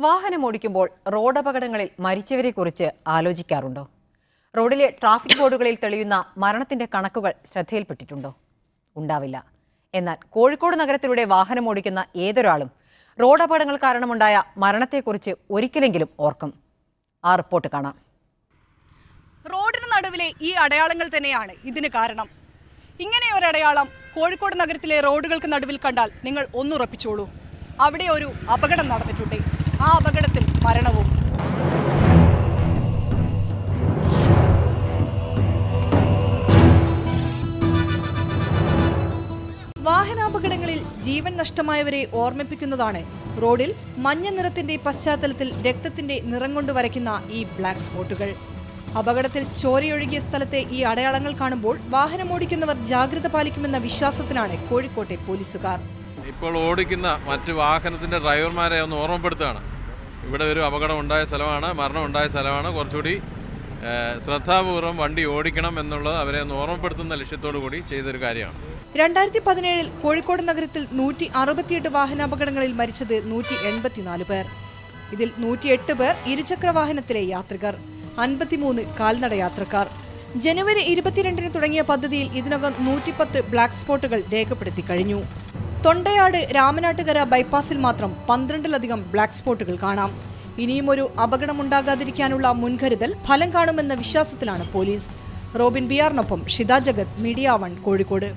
വാഹനമോടിക്കുമ്പോൾ റോഡപകടങ്ങളിൽ മരിച്ചവരെക്കുറിച്ച് ആലോചിക്കാറുണ്ടോ? റോഡിലെ ട്രാഫിക് ബോർഡുകളിൽ തെളിയുന്ന മരണത്തിന്റെ കണക്കുകൾ ശ്രദ്ധയിൽപ്പെട്ടിട്ടുണ്ടോ? ഉണ്ടാവില്ല. എന്നാൽ കോഴിക്കോട് നഗരത്തിലൂടെ വാഹനമോടിക്കുന്ന ഏതൊരാളും റോഡപകടങ്ങൾ കാരണമുണ്ടായ മരണത്തെക്കുറിച്ച് ഒരിക്കലെങ്കിലും ഓർക്കും. ആ റിപ്പോർട്ട് കാണാം. റോഡിന് നടുവിലെ ഈ അടയാളങ്ങൾ തന്നെയാണ് ഇതിന് കാരണം. ഇങ്ങനെ ഒരു അടയാളം കോഴിക്കോട് നഗരത്തിലെ റോഡുകൾക്ക് നടുവിൽ കണ്ടാൽ നിങ്ങൾ ഒന്നുറപ്പിച്ചോളൂ, അവിടെ ഒരു അപകടം നടന്നിട്ടുണ്ട്. ആ അപകടത്തിൽ മരണവും. വാഹനാപകടങ്ങളിൽ ജീവൻ നഷ്ടമായവരെ ഓർമ്മിപ്പിക്കുന്നതാണ് റോഡിൽ മഞ്ഞ നിറത്തിന്റെ പശ്ചാത്തലത്തിൽ രക്തത്തിന്റെ നിറം കൊണ്ട് വരയ്ക്കുന്ന ഈ ബ്ലാക്ക് സ്പോട്ടുകൾ. അപകടത്തിൽ ചോരയൊഴുകിയ സ്ഥലത്തെ ഈ അടയാളങ്ങൾ കാണുമ്പോൾ വാഹനമോടിക്കുന്നവർ ജാഗ്രത പാലിക്കുമെന്ന വിശ്വാസത്തിലാണ് കോഴിക്കോട്ടെ പോലീസുകാർ. ഇപ്പോൾ ഓടിക്കുന്ന മറ്റ് വാഹനത്തിന്റെ ഡ്രൈവർമാരെ ഒന്ന് ഓർമ്മപ്പെടുത്തുകയാണ്. ഇവിടെ ഒരു അപകടം ഉണ്ടായ സ്ഥലമാണ്, മരണം ഉണ്ടായ സ്ഥലമാണ്. കുറച്ചുകൂടി ശ്രദ്ധാപൂർവം വണ്ടി ഓടിക്കണം എന്നുള്ളത് അവരെ ഒന്ന് ഓർമ്മപ്പെടുത്തുന്ന ലക്ഷ്യത്തോടു കൂടി ചെയ്തൊരു കാര്യമാണ്. 2017 കോഴിക്കോട് നഗരത്തിൽ 168 വാഹനാപകടങ്ങളിൽ മരിച്ചത് 184 പേർ. ഇതിൽ 108 പേർ ഇരുചക്ര വാഹനത്തിലെ യാത്രികർ, 53 കാൽനട യാത്രക്കാർ. ജനുവരി 22 തുടങ്ങിയ പദ്ധതിയിൽ ഇതിനകം 110 ബ്ലാക്ക് സ്പോട്ടുകൾ രേഖപ്പെടുത്തി കഴിഞ്ഞു. തൊണ്ടയാട് രാമനാട്ടുകര ബൈപ്പാസിൽ മാത്രം 12ലധികം ബ്ലാക്ക് സ്പോട്ടുകൾ കാണാം. ഇനിയും ഒരു അപകടമുണ്ടാകാതിരിക്കാനുള്ള മുൻകരുതൽ ഫലം കാണുമെന്ന വിശ്വാസത്തിലാണ് പോലീസ്. റോബിൻ ബിയാറിനൊപ്പം ഷിത ജഗത്, മീഡിയ 1 കോഴിക്കോട്.